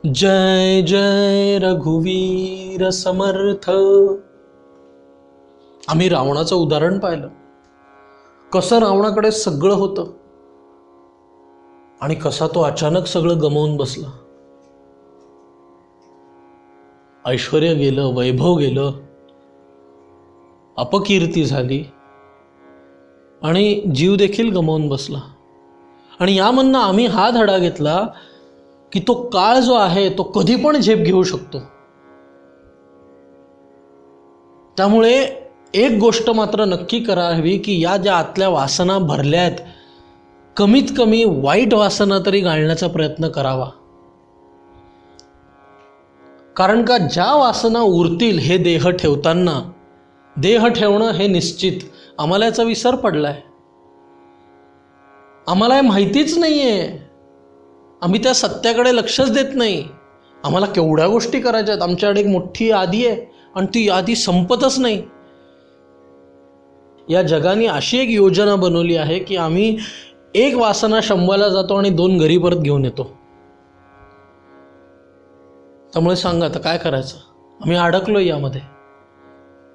जय जय रघुवीर समर्थ. आम्ही रावणाचं उदाहरण पाहिलं, कसं रावणाकडे सगळं होतं आणि कसा तो अचानक सगळं गमावून बसला. ऐश्वर्य गेलं, वैभव गेलं, अपकीर्ती झाली आणि जीव देखील गमावून बसला. आणि यामधनं आम्ही हा धडा घेतला की तो काळ जो आहे तो कधी पण झेप घेऊ शकतो. त्यामुळे एक गोष्ट मात्र नक्की करावी की या ज्या आतल्या वासना भरल्या आहेत, कमीत कमी वाईट वासना तरी गाळण्याचा प्रयत्न करावा. कारण का ज्या वासना उरतील हे देह ठेवताना, देह ठेवणं हे निश्चित, आम्हाला याचा विसर पडलाय. आम्हाला हे माहितीच नाहीये. आम्ही त्या सत्याकडे लक्षच देत नाही. आम्हाला केवढ्या गोष्टी करायच्या आहेत. आमच्याकडे एक मोठी यादी आहे आणि ती यादी संपतच नाही. या जगाने अशी एक योजना बनवली आहे की आम्ही एक वासना शंभरला जातो आणि 2 घरी परत घेऊन येतो. त्यामुळे सांगा आता काय करायचं. आम्ही अडकलो यामध्ये.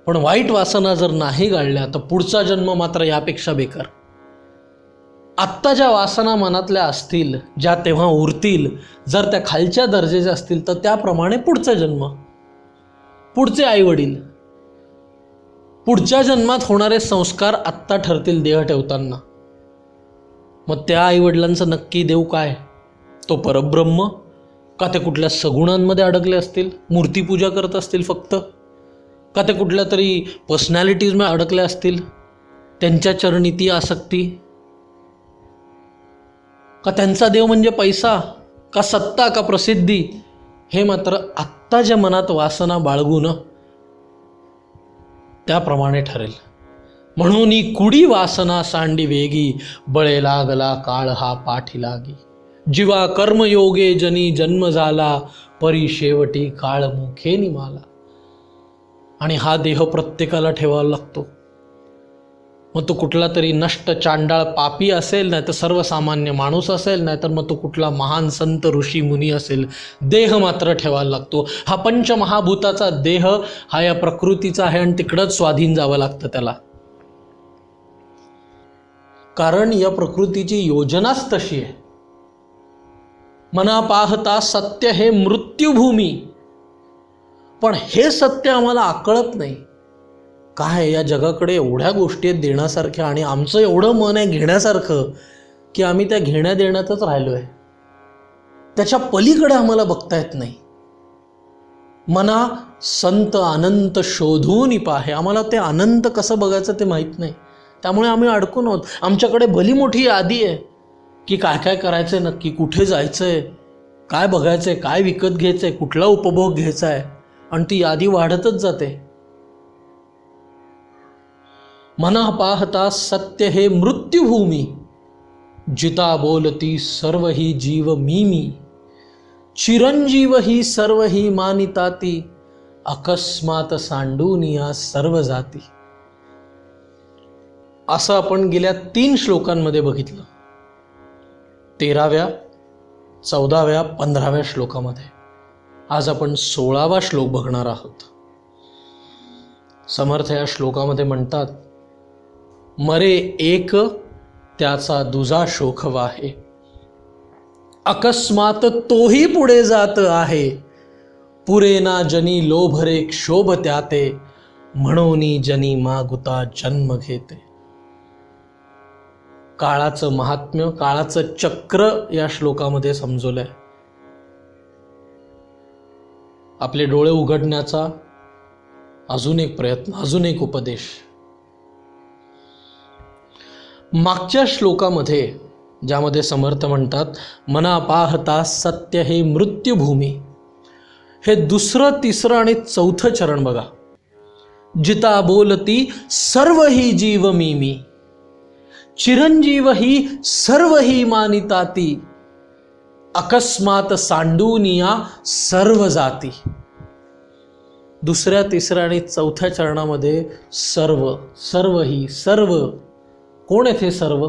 पण वाईट वासना जर नाही गाळल्या तर पुढचा जन्म मात्र यापेक्षा बेकार. आत्ता ज्या वासना मनातल्या असतील, ज्या तेव्हा उरतील, जर त्या खालच्या दर्जाच्या असतील तर त्याप्रमाणे पुढचा जन्म, पुढचे आईवडील, पुढच्या जन्मात होणारे संस्कार आत्ता ठरतील देह ठेवताना. मग त्या आईवडिलांचं नक्की देव काय? तो परब्रह्म का ते कुठल्या सगुणांमध्ये अडकले असतील, मूर्तीपूजा करत असतील फक्त, का ते कुठल्या तरी पर्सनॅलिटीजमध्ये अडकले असतील, त्यांच्या चरणी ती आसक्ती, का त्यांचा देव म्हणजे पैसा का सत्ता का प्रसिद्धी, हे मात्र आत्ता ज्या मनात वासना बाळगून त्याप्रमाणे ठरेल. म्हणून ही कुडी वासना सांडी वेगी, बळे लागला काळ हा पाठी लागी. जीवा कर्मयोगे जनी जन्म झाला, परी शेवटी काळ मुखे निमाला. आणि हा देह प्रत्येकाला ठेवावा लागतो. मग तो कुठला तरी नष्ट चांडाळ पापी असेल, नाही तर सर्वसामान्य माणूस असेल, नाही तर मग तो कुठला महान संत ऋषी मुनी असेल, देह मात्र ठेवायला लागतो. हा पंचमहाभूताचा देह हा या प्रकृतीचा आहे आणि तिकडंच स्वाधीन जावं लागतं त्याला. कारण या प्रकृतीची योजनाच तशी आहे. मना पाहता सत्य हे मृत्यूभूमी. पण हे सत्य आम्हाला आकळत नाही. काय या जगाकडे एवढ्या गोष्टी आहेत देण्यासारख्या आणि आमचं एवढं मन आहे घेण्यासारखं की आम्ही त्या घेण्या देण्यातच राहिलो आहे. त्याच्या पलीकडे आम्हाला बघता येत नाही. मना संत अनंत शोधून पाहे. आम्हाला ते अनंत कसं बघायचं ते माहीत नाही. त्यामुळे आम्ही अडकून आहोत. आमच्याकडे भली मोठी यादी आहे की काय काय करायचं आहे, नक्की कुठे जायचं आहे, काय बघायचं आहे, काय विकत घ्यायचं आहे, कुठला उपभोग घ्यायचा आहे, आणि ती यादी वाढतच जाते. मना पाहता सत्य हे मृत्यूभूमी, जिता बोलती सर्व ही जीव मी. चिरंजीव ही सर्व ही मानिताती, अकस्मात सांडूनिया सर्व जाती. असं आपण गेल्या 3 श्लोकांमध्ये बघितलं. 13व्या, 14व्या, 15व्या श्लोकामध्ये. आज आपण 16वा श्लोक बघणार आहोत. समर्थ या श्लोकामध्ये म्हणतात, मरे एक त्याचा दुजा शोक वाहे, अकस्मात तोही पुढे जात आहे. पुरेना जनी लोभरे क्षोभ त्याते, म्हणोनी जनी मागुता जन्म घेते. काळाचं महात्म्य, काळाचं चक्र या श्लोकामध्ये समजवलंय. आपले डोळे उघडण्याचा अजून एक प्रयत्न, अजून एक उपदेश. मागच्या श्लोकामध्ये ज्यामध्ये समर्थ म्हणतात मना पाहता सत्य हे मृत्यूभूमी, हे 2रं, 3रं आणि 4थं चरण बघा. जिता बोलती सर्व ही जीव मी. चिरंजीव ही सर्व ही मानिताती, अकस्मात सांडूनिया सर्व जाती. 2ऱ्या, 3ऱ्या आणि 4थ्या चरणामध्ये सर्व, सर्व ही, सर्व. कोण येथे सर्व?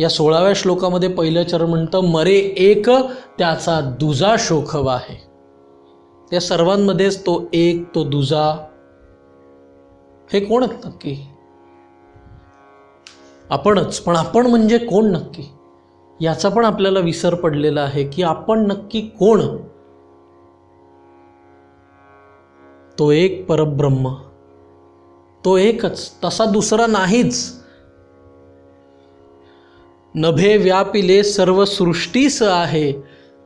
या 16व्या श्लोकामध्ये पहिलं चरण म्हणतं, मरे एक त्याचा दुजा शोखवा आहे. त्या सर्वांमध्येच तो एक, तो दुजा, हे कोण आहेत नक्की? आपणच. पण आपण म्हणजे कोण नक्की, याचा पण आपल्याला विसर पडलेला आहे की आपण नक्की कोण. तो एक परब्रह्म, तो एकच, तसा दुसरा नाहीच. नभे व्यापिले सर्व सृष्टीस आहे,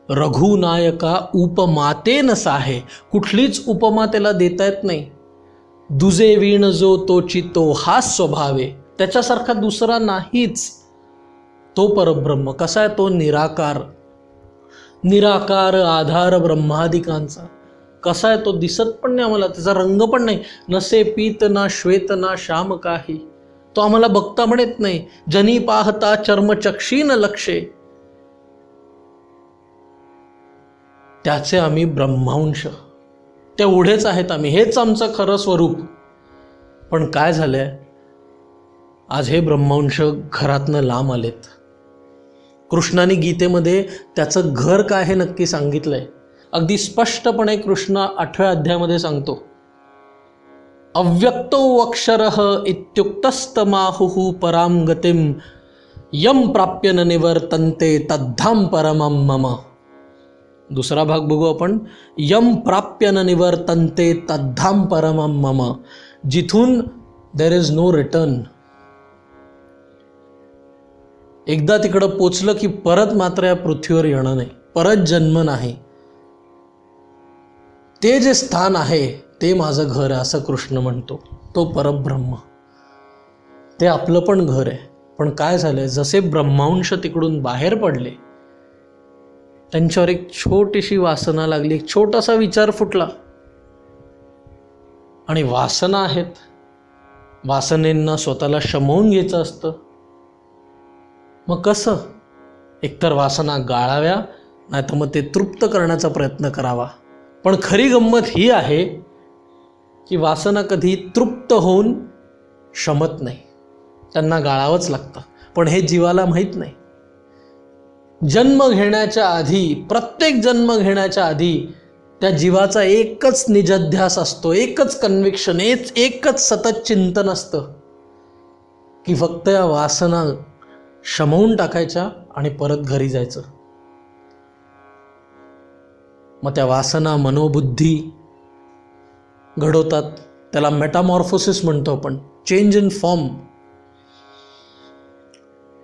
रघुनायका उपमातेन साहे. कुठलीच उपमा त्याला देता येत नाही. दुजे वीण जो तोची तो हा स्वभावे, त्याच्यासारखा दुसरा नाहीच. तो परब्रह्म कसा आहे? तो निराकार, निराकार आधार ब्रह्मादिकांचा. कसा आहे? तो दिसत पण नाही आम्हाला, त्याचा रंग पण नाही. नसे पीत ना श्वेत ना श्याम काही, तो आम्हाला बघता पण येत नाही. जनी पाहता चर्मचक्षीन लक्षे, त्याचे आम्ही ब्रह्मांश, तेवढेच आहेत आम्ही, हेच आमचं खरं स्वरूप. पण काय झालंय, आज हे ब्रह्मांश घरातनं लांब आलेत. कृष्णाने गीतेमध्ये त्याचं घर काय हे नक्की सांगितलंय. अगदी स्पष्टपणे कृष्ण 8व्या अध्यायामध्ये सांगतो, अव्यक्तो अक्षरः इत्युक्तस्तमाहुः पराम गतिम यम प्राप्य न निवर्तन्ते तद्धाम परमं मम. दुसरा भाग बघू आपण. यम प्राप्य न निवर्तन्ते तद्धाम परमं मम, जिथून देर इज नो रिटर्न. एकदा तिकडं पोचलं की परत मात्र या पृथ्वीवर येणं नाही, परत जन्म नाही. ते जे स्थान आहे ते माझं घर आहे असं कृष्ण म्हणतो. तो परब्रह्म, ते आपलं पण घर आहे. पण काय झालंय, जसे ब्रह्मांश तिकडून बाहेर पडले, त्यांच्यावर एक छोटीशी वासना लागली, एक छोटासा विचार फुटला. आणि वासना आहेत, वासनेंना स्वतःला शमवून घ्यायचं असतं. मग कसं? एकतर वासना गाळाव्या, नाहीतर मग ते तृप्त करण्याचा प्रयत्न करावा. पण खरी गंमत ही आहे की वासना कधी तृप्त होऊन शमत नाही, त्यांना गाळावंच लागतं. पण हे जीवाला माहीत नाही. जन्म घेण्याच्या आधी, प्रत्येक जन्म घेण्याच्या आधी त्या जीवाचा एकच निजध्यास असतो, एकच कन्व्हिक्शन, एकच सतत चिंतन असतं की फक्त या वासना शमवून टाकायच्या आणि परत घरी जायचं. मग त्या वासना मनोबुद्धी घडवतात, त्याला मेटामॉर्फोसिस म्हणतो आपण, चेंज इन फॉर्म.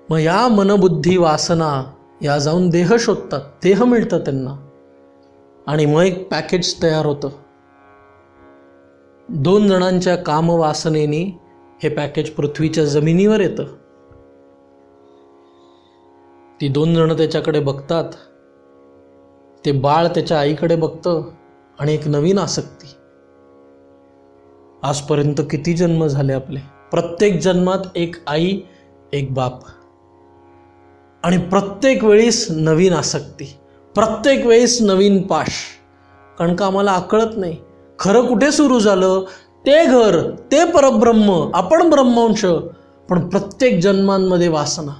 मग या मनबुद्धी वासना या जाऊन देह शोधतात, देह मिळतं त्यांना, आणि मग एक पॅकेज तयार होतं. 2 जणांच्या कामवासनेने हे पॅकेज पृथ्वीच्या जमिनीवर येतं. ती 2 जण त्याच्याकडे बघतात, ते बाळ त्याच्या आईकडे बघतं, आणि एक नवीन आसक्ती. आजपर्यंत किती जन्म झाले आपले, प्रत्येक जन्मात एक आई एक बाप, आणि प्रत्येक वेळेस नवीन आसक्ती, प्रत्येक वेळेस नवीन पाश. कारण का आम्हाला आकळत नाही खरं कुठे सुरू झालं. ते घर, ते परब्रह्म, आपण ब्रह्मांश. पण प्रत्येक जन्मांमध्ये वासना,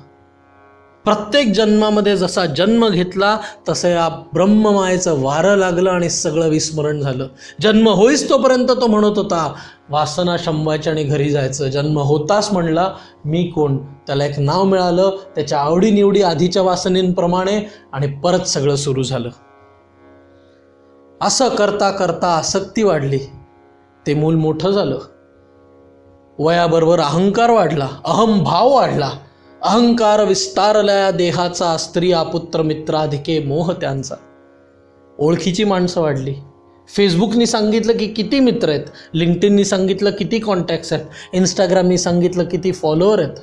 प्रत्येक जन्मामध्ये जसा जन्म घेतला तसं या ब्रह्ममायेचं वारं लागलं आणि सगळं विस्मरण झालं. जन्म होईस तोपर्यंत तो म्हणत होता वासना शमवायची आणि घरी जायचं. जन्म होताच म्हणला मी कोण, त्याला एक नाव मिळालं त्याच्या आवडीनिवडी आधीच्या वासनेंप्रमाणे, आणि परत सगळं सुरू झालं. असं करता करता आसक्ती वाढली, ते मूल मोठं झालं. वयाबरोबर अहंकार वाढला, अहंभाव वाढला, अहंकार विस्तारल्या देहाचा, स्त्रिया पुत्र मित्राधिके मोह त्यांचा. ओळखीची माणसं वाढली. फेसबुकनी सांगितलं की किती मित्र आहेत, लिंक्डइननी सांगितलं किती कॉन्टॅक्ट्स आहेत, इंस्टाग्रामनी सांगितलं किती फॉलोअर आहेत.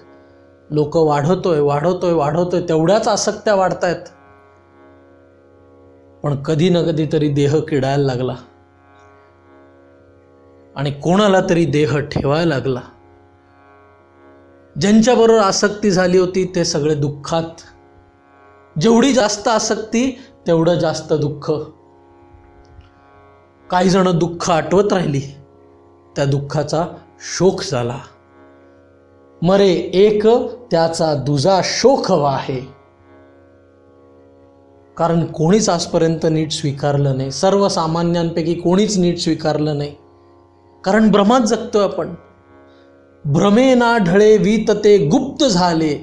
लोक वाढवतोय, तेवढ्याच आसक्त्या वाढतायत. पण कधी ना कधी तरी देह किडायला लागला, आणि कोणाला तरी देह ठेवायला लागला. ज्यांच्याबरोबर आसक्ती झाली होती ते सगळे दुःखात. जेवढी जास्त आसक्ती तेवढं जास्त दुःख. काही जण दुःख आठवत राहिली, त्या दुःखाचा शोक झाला. मरे एक त्याचा दुजा शोक वाहे. कारण कोणीच आजपर्यंत नीट स्वीकारलं नाही, सर्वसामान्यांपैकी कोणीच नीट स्वीकारलं नाही. कारण भ्रमात जगतोय आपण. भ्रमे ना ढळे वीतते गुप्त झाले.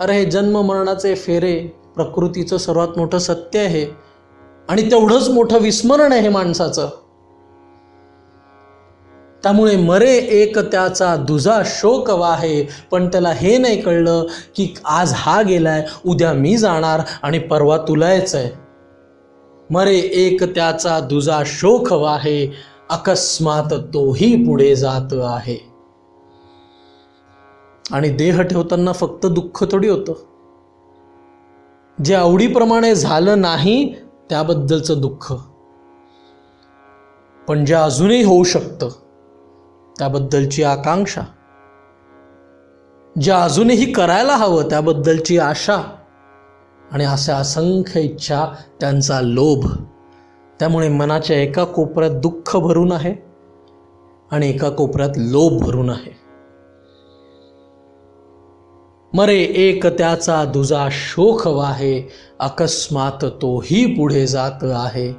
अरे हे जन्म मरणाचे फेरे प्रकृतीचं सर्वात मोठं सत्य आहे आणि तेवढंच मोठं विस्मरण आहे माणसाचं. त्यामुळे मरे एक त्याचा दुजा शोक वाहे. पण त्याला हे नाही कळलं की आज हा गेलाय, उद्या मी जाणार आणि परवा तुला यायचंय. मरे एक त्याचा दुजा शोक वाहे, अकस्मात तोही पुढे जात आहे. आणि देह ठेवताना फक्त दुःख थोडी होतं. जे आवडीप्रमाणे झालं नाही त्याबद्दलचं दुःख, पण जे अजूनही होऊ शकतं त्याबद्दलची आकांक्षा, जे अजूनही करायला हवं त्याबद्दलची आशा, आणि अशा असंख्य इच्छा, त्यांचा लोभ. त्यामुळे मनाच्या एका कोपऱ्यात दुःख भरून आहे आणि एका कोपऱ्यात लोभ भरून आहे. मरे एक त्याचा दुजा शोक वाहे, अकस्मात तोही पुढे जात आहे.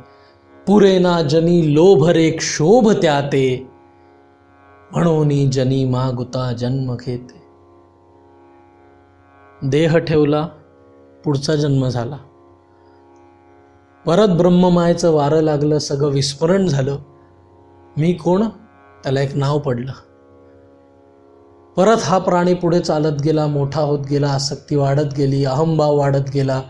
पुरेना जनी लोभ रे क्षोभ त्याते, म्हणून जनी मागुता जन्म घेते. देह ठेवला, पुढचा जन्म झाला. परत ब्रह्ममायेचं वारं लागलं, सगळं विस्मरण झालं. मी कोण, त्याला एक नाव पडलं. परत हा प्राणी पुढे चालत गेला, मोठा होत गेला, आसक्ती वाढत गेली, अहंभाव वाढत गेला.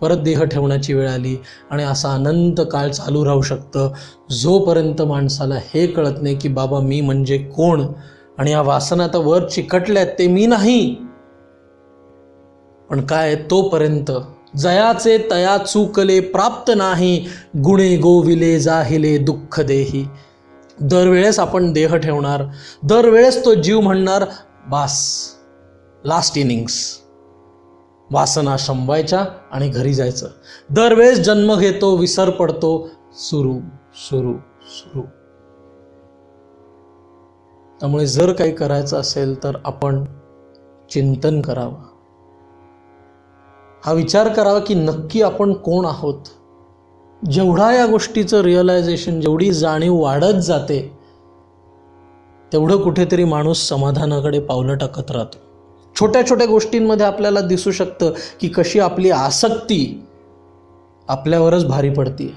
परत देह ठेवण्याची वेळ आली आणि असा अनंत काळ चालू राहू शकतं, जोपर्यंत माणसाला हे कळत नाही की बाबा मी म्हणजे कोण, आणि या वासना तर वर चिकटल्यात ते मी नाही. पण काय, तोपर्यंत जयाचे तया चुकले प्राप्त नाही, गुणे गोविले जाहिले दुःख देही. दरवेळेस आपण देह ठेवणार, दरवेळेस तो जीव म्हणणार बास, लास्ट इनिंग्स, वासना शंभायच्या आणि घरी जायचं. दरवेळेस जन्म घेतो, विसर पडतो, सुरू सुरू सुरू. त्यामुळे जर काही करायचं असेल तर आपण चिंतन करावं, हा विचार करावा की नक्की आपण कोण आहोत. जेवढा या गोष्टीचं रिअलायझेशन, जेवढी जाणीव वाढत जाते, तेवढं कुठेतरी माणूस समाधानाकडे पावलं टाकत राहतो. छोट्या छोट्या गोष्टींमध्ये आपल्याला दिसू शकतं की कशी आपली आसक्ती आपल्यावरच भारी पडते.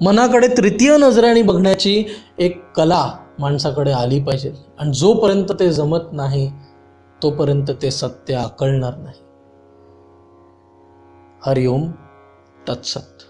मनाकडे तृतीय नजरेने बघण्याची एक कला माणसाकडे आली पाहिजे, आणि जोपर्यंत ते जमत नाही तोपर्यंत ते सत्य आकळणार नाही. हरिओम तत्सत.